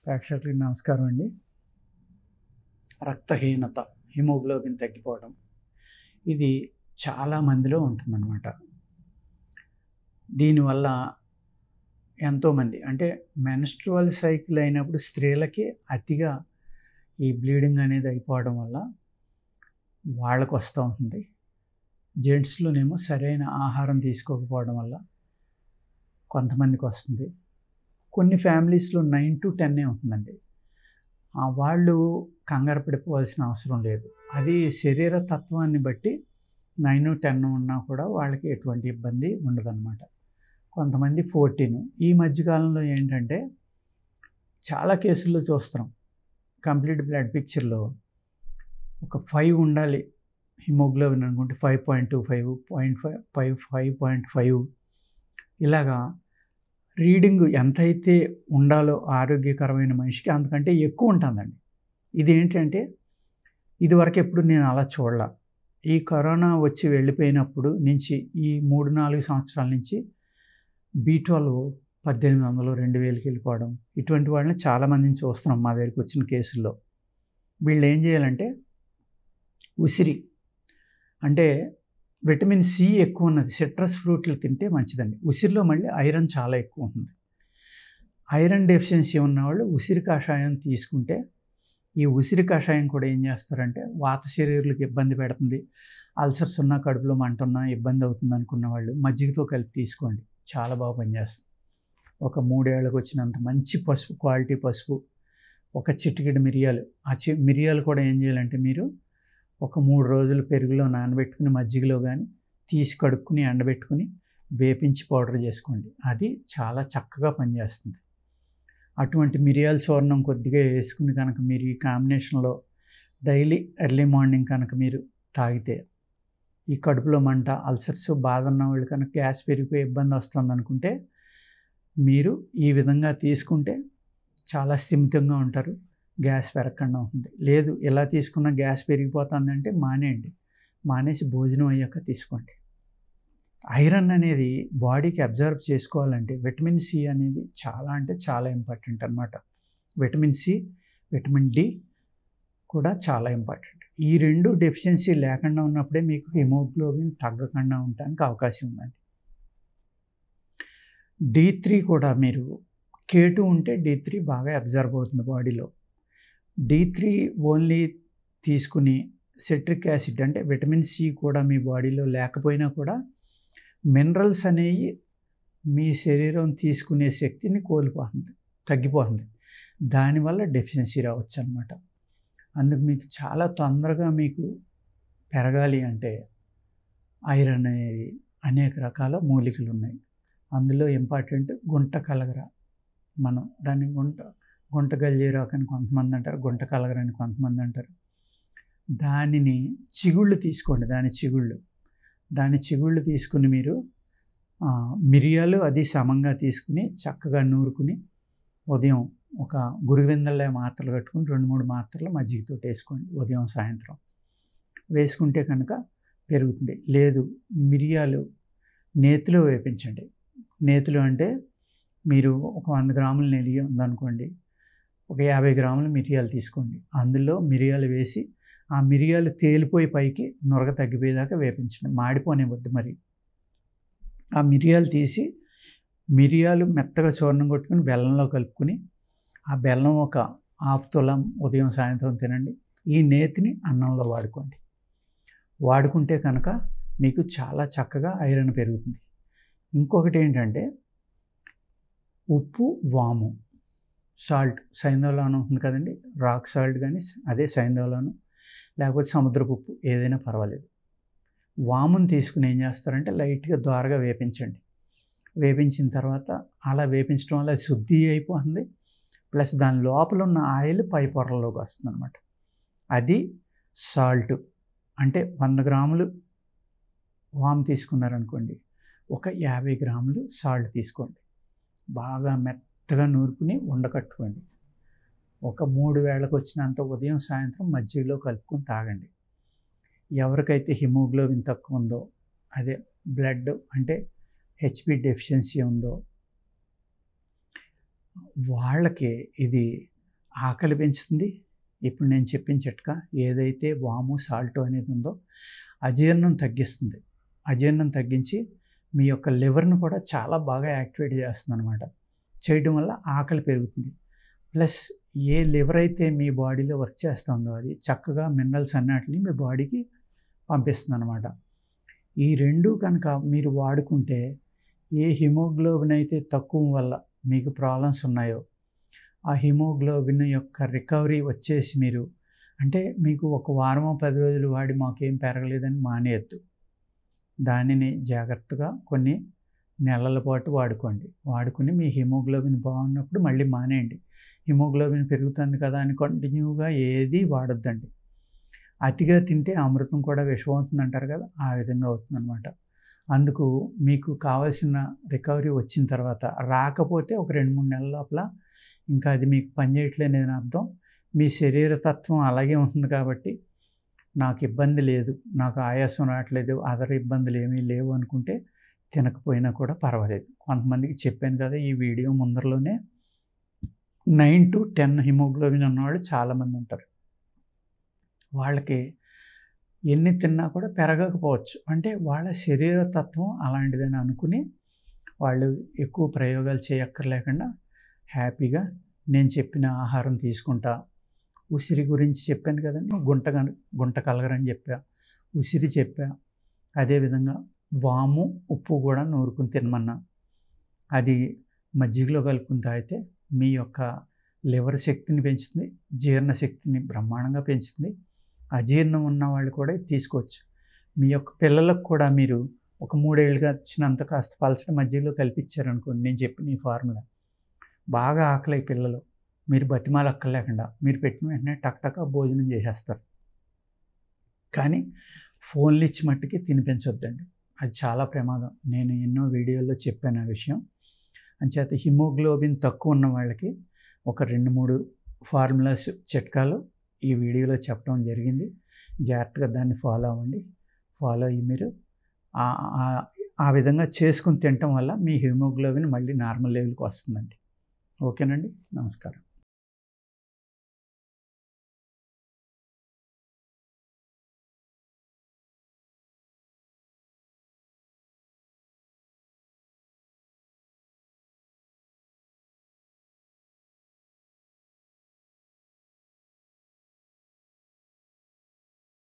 ప్రేక్షకులకి నమస్కారం అండి. రక్తహీనత, హిమోగ్లోబిన్ తగ్గిపోవడం ఇది చాలా మందిలో ఉంటుందన్నమాట. దీనివల్ల ఎంతోమంది అంటే మెన్స్ట్రువల్ సైకిల్ అయినప్పుడు స్త్రీలకి అతిగా ఈ బ్లీడింగ్ అనేది అయిపోవడం వల్ల వాళ్ళకు వస్తూ ఉంటుంది. జెంట్స్లోనేమో సరైన ఆహారం తీసుకోకపోవడం వల్ల కొంతమందికి వస్తుంది. కొన్ని ఫ్యామిలీస్లో 9 to 10 ఉంటుందండి. వాళ్ళు కంగారు పడిపోవాల్సిన అవసరం లేదు. అది శరీర తత్వాన్ని బట్టి 9, 10 ఉన్నా కూడా వాళ్ళకి ఎటువంటి ఇబ్బంది ఉండదన్నమాట. కొంతమంది 14. ఈ మధ్యకాలంలో ఏంటంటే చాలా కేసుల్లో చూస్తున్నాం. కంప్లీట్ బ్లడ్ పిక్చర్లో ఒక 5 ఉండాలి హిమోగ్లోబిన్ అనుకుంటే 5.25, 0.5, 5.5 ఇలాగా రీడింగ్ ఎంతైతే ఉండాలో ఆరోగ్యకరమైన మనిషికి అంతకంటే ఎక్కువ ఉంటుందండి. ఇదేంటంటే ఇదివరకు ఎప్పుడు నేను అలా చూడలా. ఈ కరోనా వచ్చి వెళ్ళిపోయినప్పుడు నుంచి ఈ 3-4 సంవత్సరాల నుంచి B12 1800, 2000కి వెళ్ళిపోవడం ఇటువంటి వాళ్ళని చాలామందిని చూస్తున్నాం మా దగ్గరికి వచ్చిన కేసుల్లో. వీళ్ళు ఏం చేయాలంటే ఉసిరి అంటే విటమిన్ సి ఎక్కువ ఉన్నది సిట్రస్ ఫ్రూట్లు తింటే మంచిదండి. ఉసిరిలో మళ్ళీ ఐరన్ చాలా ఎక్కువ ఉంటుంది. ఐరన్ డెఫిషియన్సీ ఉన్నవాళ్ళు ఉసిరి కషాయం తీసుకుంటే ఈ ఉసిరి కషాయం కూడా ఏం చేస్తారంటే వాత శరీరులకు ఇబ్బంది పెడుతుంది, అల్సర్స్ ఉన్నా కడుపులో మంట ఉన్నా ఇబ్బంది అవుతుంది అనుకున్న వాళ్ళు మజ్జిగతో కలిపి తీసుకోండి, చాలా బాగా పనిచేస్తుంది. ఒక 3 ఏళ్ళకు వచ్చినంత మంచి పసుపు, క్వాలిటీ పసుపు, ఒక చిటికెడు మిరియాలు. మిరియాలు కూడా ఏం చేయాలంటే మీరు ఒక 3 రోజులు పెరుగులో నానబెట్టుకుని మజ్జిగలో కానీ తీసి కడుక్కుని ఎండబెట్టుకుని వేపించి పౌడర్ చేసుకోండి. అది చాలా చక్కగా పనిచేస్తుంది. అటువంటి మిరియాల చూర్ణం కొద్దిగా వేసుకుని కనుక మీరు ఈ కాంబినేషన్లో డైలీ ఎర్లీ మార్నింగ్ కనుక మీరు తాగితే ఈ కడుపులో మంట, అల్సర్స్ బాధ ఉన్న వాళ్ళు కనుక గ్యాస్ పెరిగిపోయి ఇబ్బంది వస్తుంది అనుకుంటే మీరు ఈ విధంగా తీసుకుంటే చాలా స్థిమితంగా ఉంటారు, గ్యాస్ పెరగకుండా ఉంటుంది. లేదు ఇలా తీసుకున్న గ్యాస్ పెరిగిపోతుందంటే మానేయండి, మానేసి భోజనం అయ్యాక తీసుకోండి. ఐరన్ అనేది బాడీకి అబ్జర్వ్ చేసుకోవాలంటే విటమిన్ సి అనేది చాలా అంటే చాలా ఇంపార్టెంట్ అన్నమాట. విటమిన్ సి, విటమిన్ డి కూడా చాలా ఇంపార్టెంట్. ఈ 2 డెఫిషియన్సీ లేకుండా ఉన్నప్పుడే మీకు హిమోగ్లోబిన్ తగ్గకుండా ఉండడానికి అవకాశం ఉందండి. D3 కూడా మీరు K2 ఉంటే D3 బాగా అబ్జర్వ్ అవుతుంది బాడీలో. D3 ఓన్లీ తీసుకుని సిట్రిక్ యాసిడ్ అంటే విటమిన్ సి కూడా మీ బాడీలో లేకపోయినా కూడా మినరల్స్ అనేవి మీ శరీరం తీసుకునే శక్తిని కోల్పోతుంది, తగ్గిపోతుంది. దానివల్ల డెఫిషియన్సీ రావచ్చు అన్నమాట. అందుకు మీకు చాలా తొందరగా మీకు పెరగాలి అంటే ఐరన్ అనేది అనేక రకాల మూలికలు ఉన్నాయి. అందులో ఇంపార్టెంట్ గుంట కలగర. మనం దాన్ని గుంట గల్జేరాకు అని కొంతమంది అంటారు, గుంట కలగర అని కొంతమంది అంటారు. దానిని చిగుళ్ళు తీసుకోండి. దాని చిగుళ్ళు తీసుకుని మీరు మిరియాలు అది సమంగా తీసుకుని చక్కగా నూరుకుని ఉదయం ఒక గురువిందలే మాత్రలు కట్టుకుని 2-3 మాత్రలు మజ్జిగతో వేసుకోండి ఉదయం సాయంత్రం. వేసుకుంటే కనుక పెరుగుతుంది. లేదు మిరియాలు నేతిలో వేపించండి. నేతిలో అంటే మీరు ఒక 100 గ్రాముల నెయ్యి ఉందనుకోండి, ఒక 50 గ్రాముల మిరియాలు తీసుకోండి. అందులో మిరియాలు వేసి ఆ మిరియాలు తేలిపోయి పైకి నురగ తగ్గిపోయేదాకా వేపించండి. మాడిపోనివ్వద్దు మరి. ఆ మిరియాలు తీసి మిరియాలు మెత్తగా చూర్ణం కొట్టుకుని బెల్లంలో కలుపుకుని ఆ బెల్లం ఒక 1/2 తులం ఉదయం సాయంత్రం తినండి. ఈ నేతిని అన్నంలో వాడుకుంటే కనుక మీకు చాలా చక్కగా ఐరన్ పెరుగుతుంది. ఇంకొకటి ఏంటంటే ఉప్పు, వాము, సాల్ట్, సైంధవలవణం ఉంటుంది కదండి, రాక్ సాల్ట్ కానీ అదే సైంధవలవణం, లేకపోతే సముద్రపు ఉప్పు ఏదైనా పర్వాలేదు. వామును తీసుకుని ఏం చేస్తారంటే లైట్గా ద్వారగా వేపించండి. వేపించిన తర్వాత అలా వేపించడం వల్ల అది శుద్ధి అయిపోతుంది. ప్లస్ దాని లోపల ఉన్న ఆయిల్ పై పొరల్లోకి వస్తుంది అనమాట. అది సాల్ట్ అంటే 100 గ్రాములు వాము తీసుకున్నారనుకోండి, ఒక 50 గ్రాములు సాల్ట్ తీసుకోండి. బాగా మెత్తగా నూరుకుని ఉండకట్టుకోండి. ఒక 3 వేళకు వచ్చినంత ఉదయం సాయంత్రం మజ్జిగలో కలుపుకొని తాగండి. ఎవరికైతే హిమోగ్లోబిన్ తక్కువ ఉందో, అదే బ్లడ్ అంటే హెచ్బి డెఫిషియన్సీ ఉందో వాళ్ళకి ఇది ఆకలి పెంచుతుంది. ఇప్పుడు నేను చెప్పిన చిట్కా ఏదైతే వాము, సాల్ట్ అనేది ఉందో అజీర్ణం తగ్గిస్తుంది. అజీర్ణం తగ్గించి మీ యొక్క లివర్‌ను కూడా చాలా బాగా యాక్టివేట్ చేస్తుందనమాట. చేయడం వల్ల ఆకలి పెరుగుతుంది. ప్లస్ ఏ లివర్ అయితే మీ బాడీలో వర్క్ చేస్తుందో అది చక్కగా మినరల్స్ అన్నిటిని మీ బాడీకి పంపిస్తుందనమాట. ఈ 2 కనుక మీరు వాడుకుంటే ఏ హిమోగ్లోబిన్ అయితే తక్కువ వల్ల మీకు ప్రాబ్లమ్స్ ఉన్నాయో ఆ హిమోగ్లోబిన్ యొక్క రికవరీ వచ్చేసి మీరు అంటే మీకు ఒక వారమో 10 రోజులు వాడి మాకేం పెరగలేదని మానేయద్దు. దానిని జాగ్రత్తగా కొన్ని నెలల పాటు వాడుకోండి. వాడుకుని మీ హిమోగ్లోబిన్ బాగున్నప్పుడు మళ్ళీ మానేయండి. హిమోగ్లోబిన్ పెరుగుతుంది కదా అని కంటిన్యూగా ఏది వాడొద్దండి. అతిగా తింటే అమృతం కూడా విషం అవుతుందంటారు కదా, ఆ విధంగా అవుతుందన్నమాట. అందుకు మీకు కావాల్సిన రికవరీ వచ్చిన తర్వాత రాకపోతే ఒక 2-3 నెలల లోపల ఇంకా అది మీకు పనిచేయట్లేదని అర్థం. మీ శరీర తత్వం అలాగే ఉంటుంది కాబట్టి నాకు ఇబ్బంది లేదు, నాకు ఆయాసం రావట్లేదు, అదర్ ఇబ్బందులు ఏమీ లేవు అనుకుంటే తినకపోయినా కూడా పర్వాలేదు. కొంతమందికి చెప్పాను కదా ఈ వీడియో ముందరలోనే 9 to 10 హిమోగ్లోబిన్ ఉన్నవాళ్ళు చాలామంది ఉంటారు. వాళ్ళకి ఎన్ని తిన్నా కూడా పెరగకపోవచ్చు. అంటే వాళ్ళ శరీర తత్వం అలాంటిదని అనుకుని వాళ్ళు ఎక్కువ ప్రయోగాలు చేయక్కర్లేకుండా హ్యాపీగా నేను చెప్పిన ఆహారం తీసుకుంటా. ఉసిరి గురించి చెప్పాను కదండి, గుంట కలగరని చెప్పా, ఉసిరి చెప్పా. అదేవిధంగా వాము, ఉప్పు కూడా నూరుకుని తినమన్నా. అది మజ్జిగలో కలుపుకుని తాగితే మీ యొక్క లివర్ శక్తిని పెంచుతుంది, జీర్ణశక్తిని బ్రహ్మాండంగా పెంచుతుంది. అజీర్ణం ఉన్న వాళ్ళు కూడా తీసుకోవచ్చు. మీ యొక్క పిల్లలకు కూడా మీరు ఒక 3 ఏళ్ళుగా వచ్చినంత కాస్త పలచటి మజ్జిగలో కలిపిచ్చారనుకోండి, నేను చెప్పిన ఈ ఫార్ములా బాగా ఆకలి పిల్లలు మీరు బతిమాలక్కర్లేకుండా మీరు పెట్టిన వెంటనే టక్‌టక భోజనం చేసేస్తారు. కానీ ఫోన్లు ఇచ్చి మట్టుకి తినిపించొద్దండి. అది చాలా ప్రమాదం. నేను ఎన్నో వీడియోల్లో చెప్పాను ఆ విషయం. అంచేత హిమోగ్లోబిన్ తక్కువ ఉన్న వాళ్ళకి ఒక 2-3 ఫార్ములాస్, చిట్కాలు ఈ వీడియోలో చెప్పడం జరిగింది. జాగ్రత్తగా దాన్ని ఫాలో అవ్వండి. ఫాలో అయ్యి మీరు ఆ విధంగా చేసుకొని తినటం వల్ల మీ హిమోగ్లోబిన్ మళ్ళీ నార్మల్ లెవెల్‌కి వస్తుందండి. ఓకేనండి. నమస్కారం.